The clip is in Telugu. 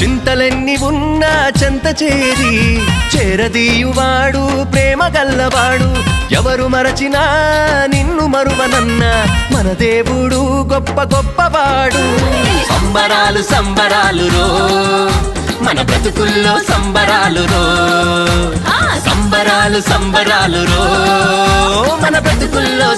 చింతలెన్ని ఉన్నా చెంత చేరి చేరదీయువాడు ప్రేమ గల్లవాడు. ఎవరు మరచినా నిన్ను మరువనన్న మన దేవుడు గొప్ప గొప్పవాడు. సంబరాలు సంబరాలు రో మన బ్రతుకుల్లో సంబరాలు రో, సంబరాలు సంబరాలు రో మన బ్రతుకుల్లో